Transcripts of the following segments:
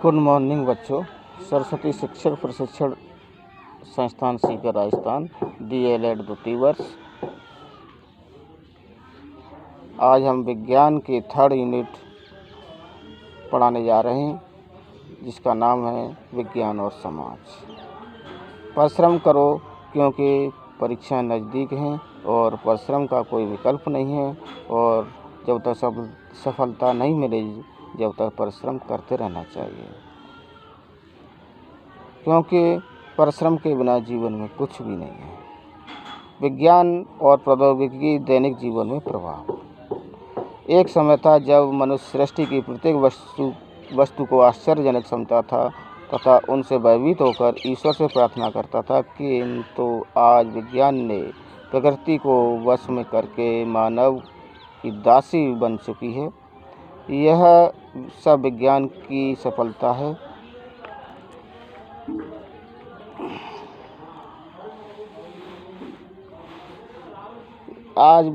Good morning बच्चों। सरस्वती शिक्षक प्रशिक्षण संस्थान सीकर राजस्थान, DLED द्वितीय वर्ष। आज हम विज्ञान के 3rd यूनिट पढ़ाने जा रहे हैं, जिसका नाम है विज्ञान और समाज। परिश्रम करो क्योंकि परीक्षाएं नज़दीक हैं और परिश्रम का कोई विकल्प नहीं है, और जब तक सफलता नहीं मिलेगी जब तक परिश्रम करते रहना चाहिए, क्योंकि परिश्रम के बिना जीवन में कुछ भी नहीं है। विज्ञान और प्रौद्योगिकी दैनिक जीवन में प्रभाव। एक समय था जब मनुष्य सृष्टि की प्रत्येक वस्तु को आश्चर्यजनक समझता था तथा उनसे भयभीत होकर ईश्वर से प्रार्थना करता था, किंतु आज विज्ञान ने प्रकृति को वश में करके मानव की दासी बन चुकी है। यह सब विज्ञान की सफलता है। आज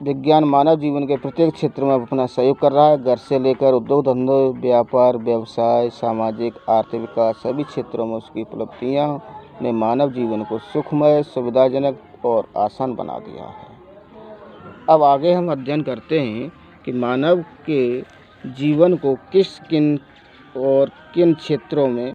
विज्ञान मानव जीवन के प्रत्येक क्षेत्र में अपना सहयोग कर रहा है। घर से लेकर उद्योग धंधे, व्यापार, व्यवसाय, सामाजिक, आर्थिक विकास, सभी क्षेत्रों में उसकी उपलब्धियां ने मानव जीवन को सुखमय, सुविधाजनक और आसान बना दिया है। अब आगे हम अध्ययन करते हैं कि मानव के जीवन को किन क्षेत्रों में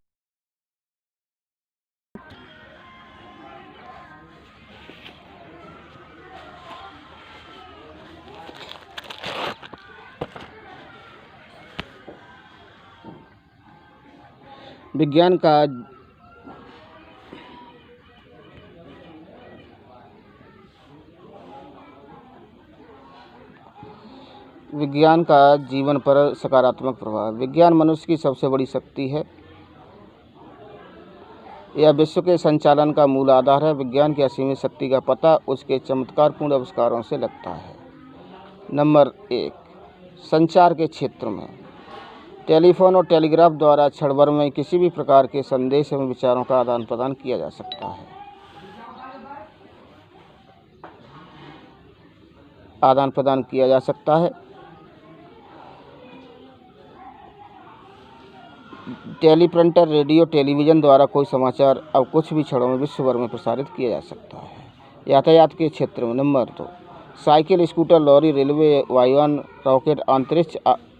विज्ञान का जीवन पर सकारात्मक प्रभाव। विज्ञान मनुष्य की सबसे बड़ी शक्ति है। यह विश्व के संचालन का मूल आधार है। विज्ञान की असीमित शक्ति का पता उसके चमत्कारपूर्ण आविष्कारों से लगता है। नंबर 1, संचार के क्षेत्र में टेलीफोन और टेलीग्राफ द्वारा क्षण भर में किसी भी प्रकार के संदेश एवं विचारों का आदान प्रदान किया जा सकता है। टेलीप्रिंटर, रेडियो, टेलीविज़न द्वारा कोई समाचार अब कुछ भी क्षणों में विश्व भर में प्रसारित किया जा सकता है। यातायात के क्षेत्र में number 2, cycle, scooter, lorry, railway, वायुयान, रॉकेट, अंतरिक्ष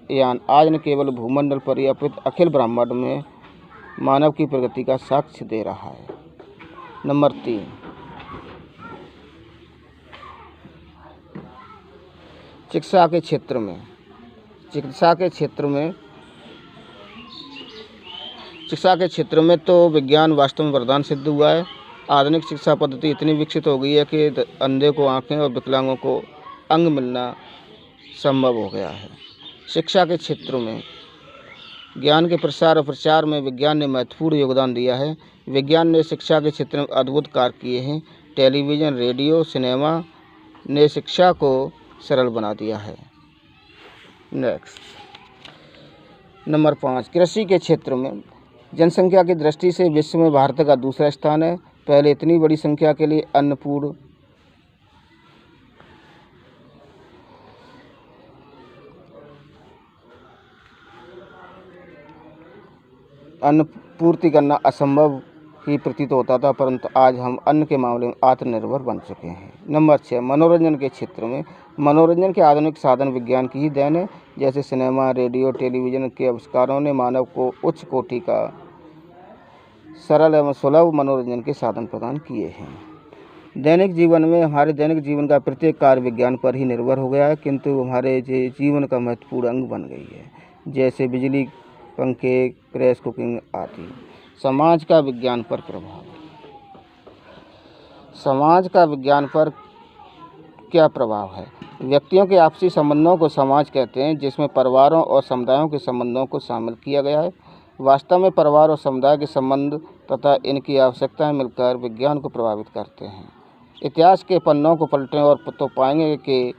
यान आज न केवल भूमंडल पर ही अपितु अखिल ब्रह्मांड में मानव की प्रगति का साक्ष्य दे रहा है। नंबर 3, शिक्षा के क्षेत्र में तो विज्ञान वास्तव में वरदान सिद्ध हुआ है। आधुनिक शिक्षा पद्धति इतनी विकसित हो गई है कि अंधे को आंखें और विकलांगों को अंग मिलना संभव हो गया है। शिक्षा के क्षेत्र में ज्ञान के प्रसार और प्रचार में विज्ञान ने महत्वपूर्ण योगदान दिया है। विज्ञान ने शिक्षा के क्षेत्र में अद्भुत कार्य किए हैं। टेलीविज़न, रेडियो, सिनेमा ने शिक्षा को सरल बना दिया है। नेक्स्ट, नंबर 5, कृषि के क्षेत्र में जनसंख्या की दृष्टि से विश्व में भारत का दूसरा स्थान है। पहले इतनी बड़ी संख्या के लिए अन्न पूर्ति करना असंभव ही प्रतीत होता था, परंतु आज हम अन्न के मामले में आत्मनिर्भर बन चुके हैं। नंबर 6, मनोरंजन के क्षेत्र में मनोरंजन के आधुनिक साधन विज्ञान की ही देन है। जैसे सिनेमा, रेडियो, टेलीविज़न के आविष्कारों ने मानव को उच्च कोटि का सरल एवं सुलभ मनोरंजन के साधन प्रदान किए हैं। हमारे दैनिक जीवन का प्रत्येक कार्य विज्ञान पर ही निर्भर हो गया है, किंतु हमारे जीवन का महत्वपूर्ण अंग बन गई है, जैसे बिजली, पंखे, प्रेस, कुकिंग आदि। समाज का विज्ञान पर प्रभाव। समाज का विज्ञान पर क्या प्रभाव है? व्यक्तियों के आपसी संबंधों को समाज कहते हैं, जिसमें परिवारों और समुदायों के संबंधों को शामिल किया गया है। वास्तव में परिवार और समुदाय के संबंध तथा इनकी आवश्यकताएं मिलकर विज्ञान को प्रभावित करते हैं। इतिहास के पन्नों को पलटें और तो पाएंगे कि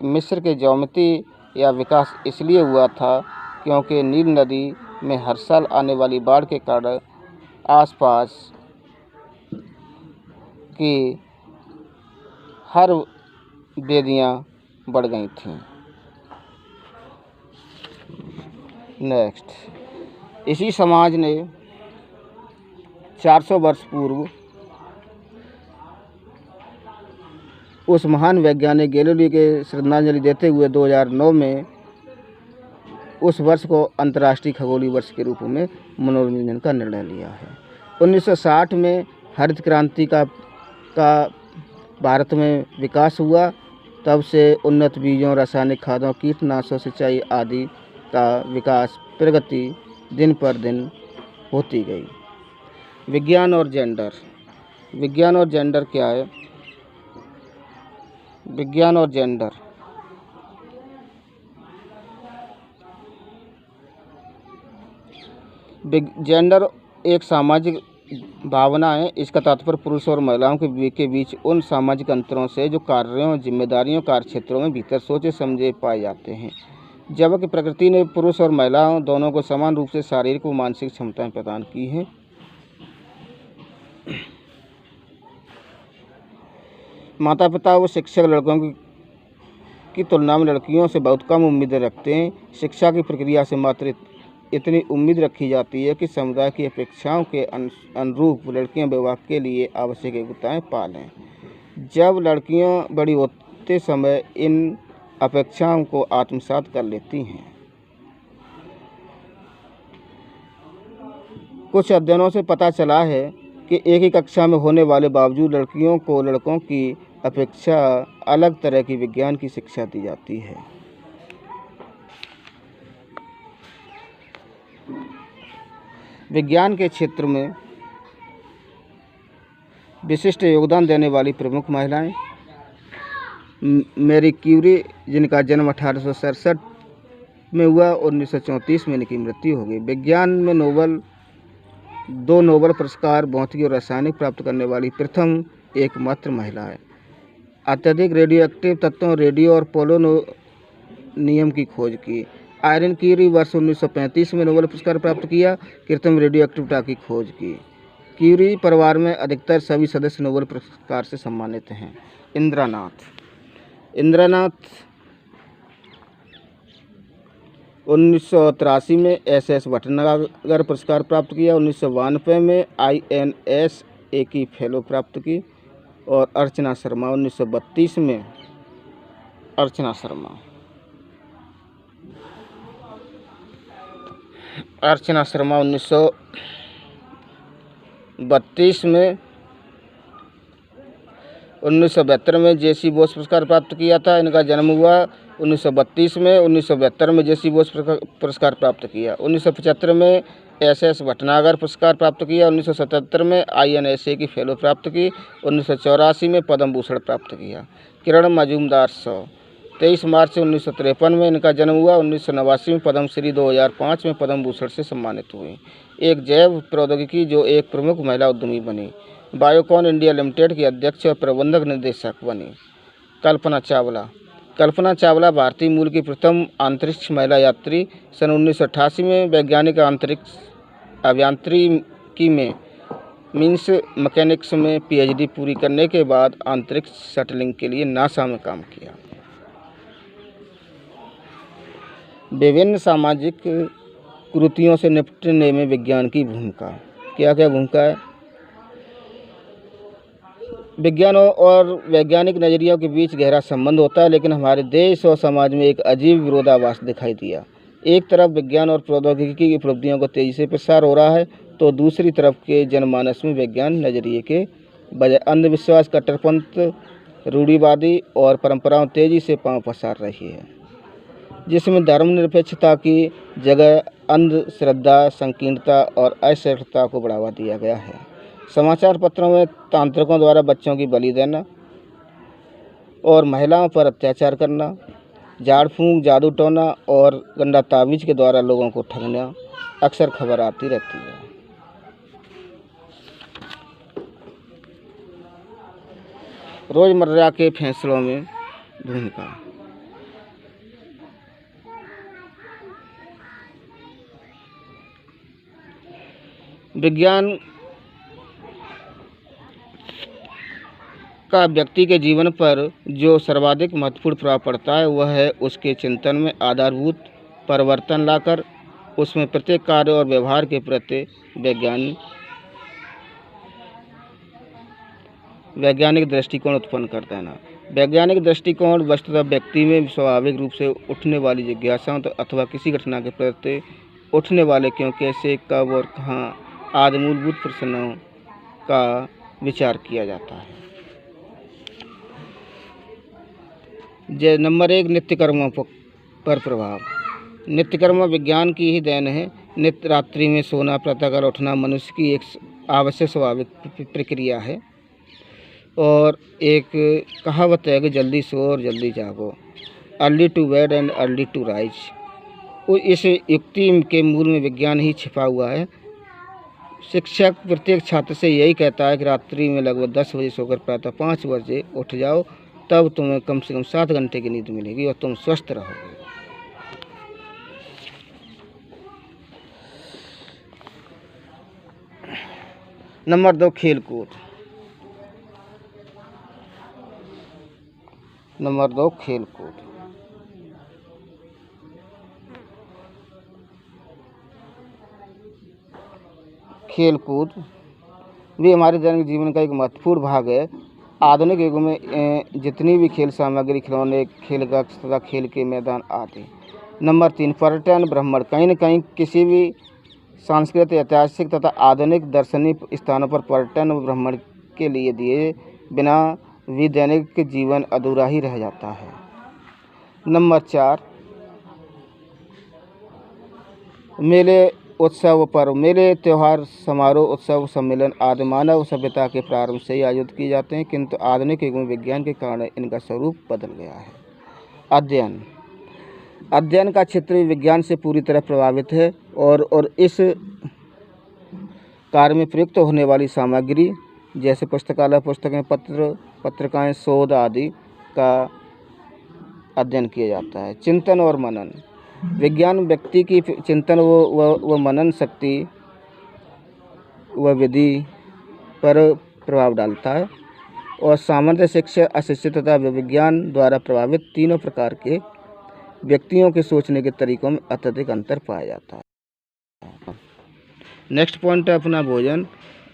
मिस्र के ज्योमेट्री या विकास इसलिए हुआ था क्योंकि नील नदी में हर साल आने वाली बाढ़ के कारण आसपास की हर वेदियाँ बढ़ गई थीं। नेक्स्ट, इसी समाज ने 400 वर्ष पूर्व उस महान वैज्ञानिक गैलीलियो के श्रद्धांजलि देते हुए 2009 में उस वर्ष को अंतर्राष्ट्रीय खगोलीय वर्ष के रूप में मनोरंजन का निर्णय लिया है। 1960 में हरित क्रांति का भारत में विकास हुआ। तब से उन्नत बीजों, रासायनिक खादों, कीटनाशकों, सिंचाई आदि का विकास, प्रगति दिन पर दिन होती गई। विज्ञान और जेंडर। विज्ञान और जेंडर क्या है? विज्ञान और जेंडर जेंडर एक सामाजिक भावना है। इसका तात्पर्य पुरुष और महिलाओं के बीच उन सामाजिक अंतरों से जो कार्यों, जिम्मेदारियों, कार्यक्षेत्रों में भीतर सोचे समझे पाए जाते हैं। जबकि प्रकृति ने पुरुष और महिलाओं दोनों को समान रूप से शारीरिक व मानसिक क्षमताएं प्रदान की हैं। माता पिता व शिक्षक लड़कों की तुलना में लड़कियों से बहुत कम उम्मीदें रखते हैं। शिक्षा की प्रक्रिया से मात्र इतनी उम्मीद रखी जाती है कि समुदाय की अपेक्षाओं के अनुरूप लड़कियां विवाह के लिए आवश्यक योग्यताएं पालें। जब लड़कियां बड़ी होते समय इन अपेक्षाओं को आत्मसात कर लेती हैं। कुछ अध्ययनों से पता चला है कि एक ही कक्षा में होने वाले बावजूद लड़कियों को लड़कों की अपेक्षा अलग तरह की विज्ञान की शिक्षा दी जाती है। विज्ञान के क्षेत्र में विशिष्ट योगदान देने वाली प्रमुख महिलाएं: मैरी क्यूरी, जिनका जन्म 1867 में हुआ, 1934 में इनकी मृत्यु हो गई। विज्ञान में दो नोबेल पुरस्कार भौतिकी और रासायनिक प्राप्त करने वाली प्रथम एकमात्र महिला है। अत्यधिक रेडियो एक्टिव तत्वों, रेडियो और पोलोनियम की खोज की। आयरन क्यूरी वर्ष 1935 में नोबेल पुरस्कार प्राप्त किया। कृत्रिम रेडियो एक्टिविटी की खोज की। क्यूरी परिवार में अधिकतर सभी सदस्य नोबेल पुरस्कार से सम्मानित हैं। इंदिरा नाथ 1983 में SS भटनागर पुरस्कार प्राप्त किया। 1992 में INSA की फेलो प्राप्त की। और अर्चना शर्मा 1932 में 1972 में जेसी बोस पुरस्कार प्राप्त किया था। इनका जन्म हुआ 1932 में। 1972 में जेसी बोस पुरस्कार प्राप्त किया। 1975 में SS भटनागर पुरस्कार प्राप्त किया। 1977 में INSA की फेलो प्राप्त की। 1984 में पद्म भूषण प्राप्त किया। किरण मजूमदार 23 मार्च 1953 में इनका जन्म हुआ। 1989 में पद्मश्री, 2005 में पद्म भूषण से सम्मानित हुई। एक जैव प्रौद्योगिकी जो एक प्रमुख महिला उद्यमी बनी। बायोकॉन इंडिया लिमिटेड की अध्यक्ष और प्रबंधक निदेशक बनी। कल्पना चावला भारतीय मूल की प्रथम अंतरिक्ष महिला यात्री। सन 1988 में वैज्ञानिक अंतरिक्ष अभियांत्रिकी में मीन्स मैकेनिक्स में PhD पूरी करने के बाद अंतरिक्ष शटलिंग के लिए नासा में काम किया। विभिन्न सामाजिक कुरीतियों से निपटने में विज्ञान की भूमिका। क्या भूमिका है? विज्ञान और वैज्ञानिक नज़रियों के बीच गहरा संबंध होता है, लेकिन हमारे देश और समाज में एक अजीब विरोधाभास दिखाई दिया। एक तरफ विज्ञान और प्रौद्योगिकी की उपलब्धियों का तेजी से प्रसार हो रहा है, तो दूसरी तरफ के जनमानस में विज्ञान नज़रिए के बजाय अंधविश्वास, कट्टरपंथ, रूढ़िवादी और परंपराओं तेजी से पांव पसार रही है, जिसमें धर्मनिरपेक्षता की जगह अंधश्रद्धा, संकीर्णता और असहिष्णुता को बढ़ावा दिया गया है। समाचार पत्रों में तांत्रिकों द्वारा बच्चों की बलि देना और महिलाओं पर अत्याचार करना, झाड़ फूंक, जादू टोना और गंदा तावीज़ के द्वारा लोगों को ठगना अक्सर खबर आती रहती है। रोज़मर्रा के फैसलों में भूमिका। विज्ञान का व्यक्ति के जीवन पर जो सर्वाधिक महत्वपूर्ण प्रभाव पड़ता है, वह है उसके चिंतन में आधारभूत परिवर्तन लाकर उसमें प्रत्येक कार्य और व्यवहार के प्रति वैज्ञानिक दृष्टिकोण उत्पन्न कर देना। वैज्ञानिक दृष्टिकोण वस्तुतः व्यक्ति में स्वाभाविक रूप से उठने वाली जिज्ञासाओं अथवा किसी घटना के प्रति उठने वाले क्यों, कैसे, कब और कहाँ आदि मूलभूत प्रश्नों का विचार किया जाता है। नंबर 1, नित्य कर्मों पर प्रभाव। नित्य कर्म विज्ञान की ही देन है। नित्य रात्रि में सोना, प्रातःकाल उठना मनुष्य की एक आवश्यक स्वाभाविक प्रक्रिया है। और एक कहावत है कि जल्दी सो और जल्दी जागो, early to bed and early to rise. इस युक्ति के मूल में विज्ञान ही छिपा हुआ है। शिक्षक प्रत्येक छात्र से यही कहता है कि रात्रि में लगभग 10 बजे सोकर प्रातः 5 बजे उठ जाओ, तब तुम्हें कम से कम 7 घंटे की नींद मिलेगी और तुम स्वस्थ रहोगे। नंबर 2, खेलकूद। नंबर 2, खेलकूद। खेलकूद भी हमारे दैनिक जीवन का एक महत्वपूर्ण भाग है। आधुनिक युग में जितनी भी खेल सामग्री, खिलौने, खेल कक्ष तथा खेल के मैदान आदि। नंबर 3, पर्यटन भ्रमण। कहीं न कहीं किसी भी सांस्कृतिक, ऐतिहासिक तथा आधुनिक दार्शनिक स्थानों पर पर्यटन और भ्रमण के लिए दिए बिना भी दैनिक जीवन अधूरा ही रह जाता है। नंबर 4, मेले, उत्सव, पर्व। मेले, त्यौहार, समारोह, उत्सव, सम्मेलन आदि मानव सभ्यता के प्रारंभ से ही आयोजित किए जाते हैं, किंतु आधुनिक युग में विज्ञान के कारण इनका स्वरूप बदल गया है। अध्ययन। अध्ययन का क्षेत्र विज्ञान से पूरी तरह प्रभावित है और इस कार्य में प्रयुक्त होने वाली सामग्री जैसे पुस्तकालय, पुस्तकें, पत्रिकाएं, शोध आदि का अध्ययन किया जाता है। चिंतन और मनन। विज्ञान व्यक्ति की चिंतन व मनन शक्ति व विधि पर प्रभाव डालता है और सामान्य शिक्षा, अशिक्षित तथा विज्ञान द्वारा प्रभावित तीनों प्रकार के व्यक्तियों के सोचने के तरीकों में अत्यधिक अंतर पाया जाता है। नेक्स्ट पॉइंट है अपना भोजन।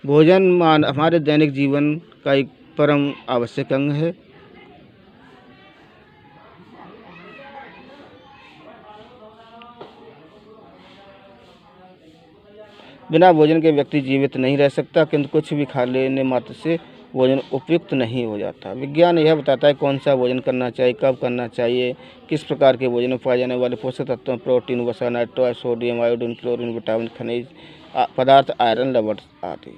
भोजन हमारे दैनिक जीवन का एक परम आवश्यक अंग है। बिना भोजन के व्यक्ति जीवित नहीं रह सकता, किंतु कुछ भी खा लेने मात्र से भोजन उपयुक्त नहीं हो जाता। विज्ञान यह बताता है कौन सा भोजन करना चाहिए, कब करना चाहिए, किस प्रकार के भोजन में पाए जाने वाले पोषक तत्वों, प्रोटीन, वसा, nitrogen, sodium, iodine, chlorine, vitamin, खनिज पदार्थ, आयरन, लवण आदि।